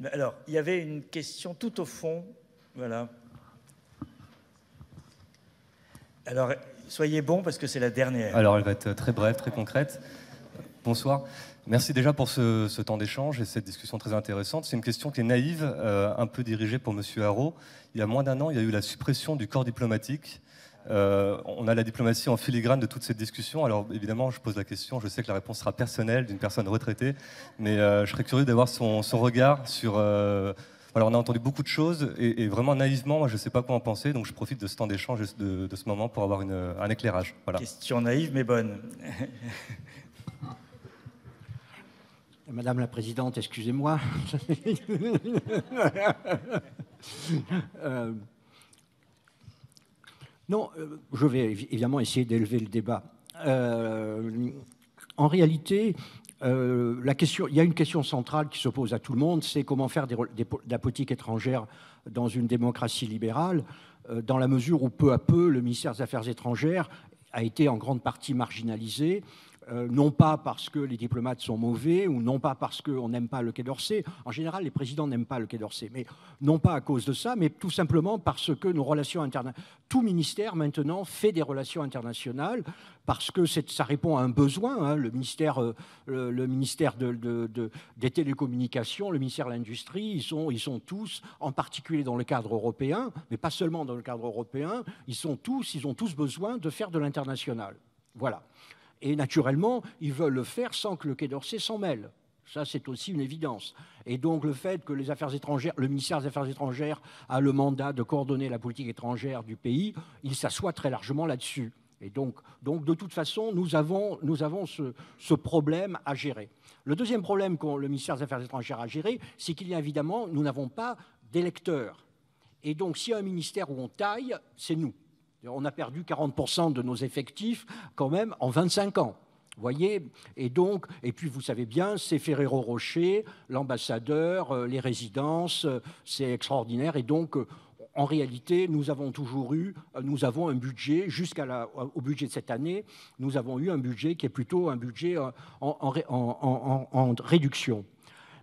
Alors, il y avait une question tout au fond. Voilà. Alors, soyez bons parce que c'est la dernière. Alors, elle va être très brève, très concrète. Bonsoir. Merci déjà pour ce temps d'échange et cette discussion très intéressante. C'est une question qui est naïve, un peu dirigée pour M. Haro. Il y a moins d'un an, il y a eu la suppression du corps diplomatique. On a la diplomatie en filigrane de toute cette discussion. Alors évidemment, je pose la question, je sais que la réponse sera personnelle d'une personne retraitée, mais je serais curieux d'avoir son regard sur... Voilà, on a entendu beaucoup de choses et vraiment naïvement, moi je ne sais pas quoi en penser, donc je profite de ce temps d'échange, de ce moment pour avoir un éclairage. Voilà. Question naïve mais bonne. Madame la Présidente, excusez-moi. Non, je vais évidemment essayer d'élever le débat. En réalité, il y a une question centrale qui se pose à tout le monde, c'est comment faire de la politique étrangère dans une démocratie libérale, dans la mesure où peu à peu, le ministère des Affaires étrangères a été en grande partie marginalisé. Non pas parce que les diplomates sont mauvais ou non pas parce qu'on n'aime pas le Quai d'Orsay. En général, les présidents n'aiment pas le Quai d'Orsay, mais non pas à cause de ça, mais tout simplement parce que nos relations internationales, tout ministère maintenant fait des relations internationales parce que ça répond à un besoin. Hein. Le ministère des télécommunications, le ministère de l'Industrie, ils sont tous, en particulier dans le cadre européen, mais pas seulement dans le cadre européen, ils ont tous besoin de faire de l'international. Voilà. Et naturellement, ils veulent le faire sans que le Quai d'Orsay s'en mêle. Ça, c'est aussi une évidence. Et donc, le fait que le ministère des Affaires étrangères a le mandat de coordonner la politique étrangère du pays, il s'assoit très largement là-dessus. Et donc, de toute façon, nous avons ce problème à gérer. Le deuxième problème que le ministère des Affaires étrangères a géré, c'est qu'il y a évidemment, nous n'avons pas d'électeurs. Et donc, s'il y a un ministère où on taille, c'est nous. On a perdu 40% de nos effectifs quand même en 25 ans. Vous voyez, et puis vous savez bien, c'est Ferrero Rocher, l'ambassadeur, les résidences, c'est extraordinaire. Et donc, en réalité, nous avons un budget, au budget de cette année, nous avons eu un budget qui est plutôt un budget en réduction.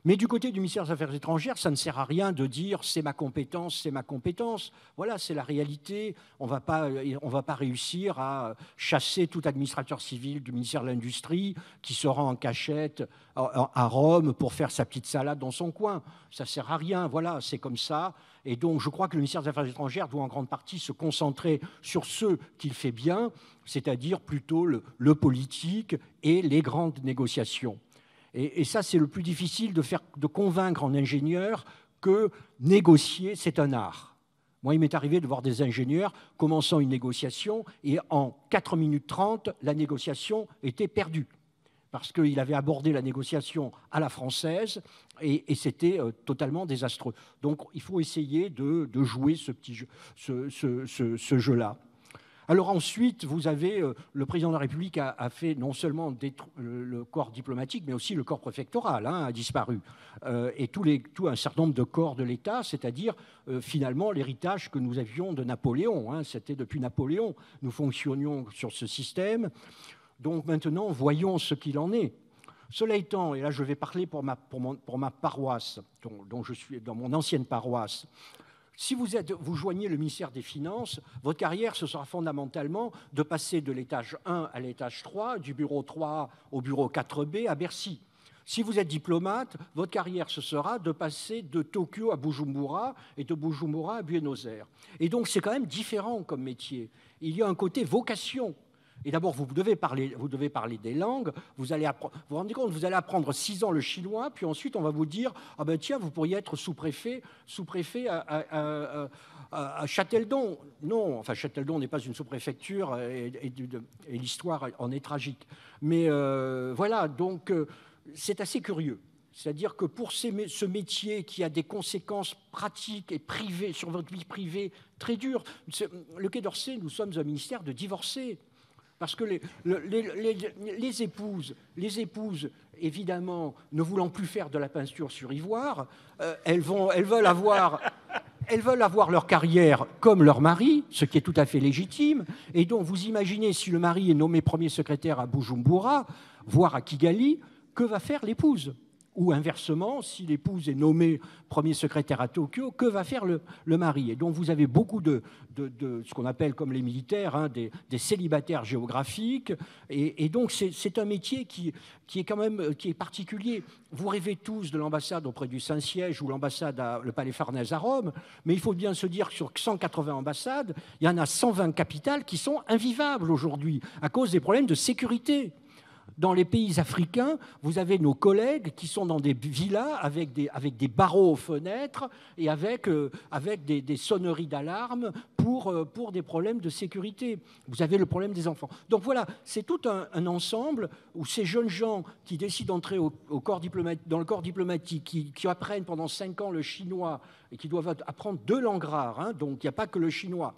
Mais du côté du ministère des Affaires étrangères, ça ne sert à rien de dire c'est ma compétence, c'est ma compétence. Voilà, c'est la réalité. On va pas réussir à chasser tout administrateur civil du ministère de l'Industrie qui sera en cachette à Rome pour faire sa petite salade dans son coin. Ça ne sert à rien. Voilà, c'est comme ça. Et donc, je crois que le ministère des Affaires étrangères doit en grande partie se concentrer sur ce qu'il fait bien, c'est-à-dire plutôt le politique et les grandes négociations. Et ça, c'est le plus difficile de convaincre un ingénieur que négocier, c'est un art. Moi, il m'est arrivé de voir des ingénieurs commençant une négociation et en 4 minutes 30, la négociation était perdue. Parce qu'il avait abordé la négociation à la française et c'était totalement désastreux. Donc, il faut essayer de jouer ce jeu-là. Alors ensuite, vous avez, le président de la République a fait non seulement le corps diplomatique, mais aussi le corps préfectoral a disparu. Et tout un certain nombre de corps de l'État, c'est-à-dire finalement l'héritage que nous avions de Napoléon. C'était depuis Napoléon, nous fonctionnions sur ce système. Donc maintenant, voyons ce qu'il en est. Cela étant, et là je vais parler pour ma paroisse, dont je suis dans mon ancienne paroisse. Si vous joignez le ministère des Finances, votre carrière, ce sera fondamentalement de passer de l'étage 1 à l'étage 3, du bureau 3A au bureau 4B à Bercy. Si vous êtes diplomate, votre carrière, ce sera de passer de Tokyo à Bujumbura et de Bujumbura à Buenos Aires. Et donc, c'est quand même différent comme métier. Il y a un côté vocation. Et d'abord, vous devez parler des langues. Vous vous rendez compte, vous allez apprendre 6 ans le chinois, puis ensuite on va vous dire ah ben tiens, vous pourriez être sous-préfet à Châteldon. Non, enfin Châteldon n'est pas une sous-préfecture et l'histoire en est tragique. Mais voilà, donc c'est assez curieux. C'est-à-dire que pour ce métier qui a des conséquences pratiques et privées sur votre vie privée très dures, le Quai d'Orsay, nous sommes un ministère de divorcés. Parce que les épouses, évidemment, ne voulant plus faire de la peinture sur ivoire, elles veulent avoir leur carrière comme leur mari, ce qui est tout à fait légitime. Et donc, vous imaginez, si le mari est nommé premier secrétaire à Bujumbura, voire à Kigali, que va faire l'épouse ? Ou inversement, si l'épouse est nommée premier secrétaire à Tokyo, que va faire le mari? Et donc vous avez beaucoup de ce qu'on appelle comme les militaires, hein, des célibataires géographiques. Et donc c'est un métier qui est quand même qui est particulier. Vous rêvez tous de l'ambassade auprès du Saint-Siège ou l'ambassade le Palais Farnèse à Rome, mais il faut bien se dire que sur 180 ambassades, il y en a 120 capitales qui sont invivables aujourd'hui à cause des problèmes de sécurité. Dans les pays africains, vous avez nos collègues qui sont dans des villas avec des barreaux aux fenêtres et avec des sonneries d'alarme pour des problèmes de sécurité. Vous avez le problème des enfants. Donc voilà, c'est tout un ensemble où ces jeunes gens qui décident d'entrer dans le corps diplomatique, qui apprennent pendant 5 ans le chinois et qui doivent apprendre 2 langues rares, hein, donc il n'y a pas que le chinois,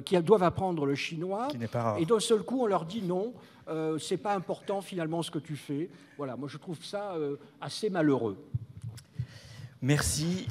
qui doivent apprendre le chinois, qui n'est pas rare. Et d'un seul coup on leur dit non, c'est pas important finalement ce que tu fais. Voilà, moi je trouve ça assez malheureux. Merci.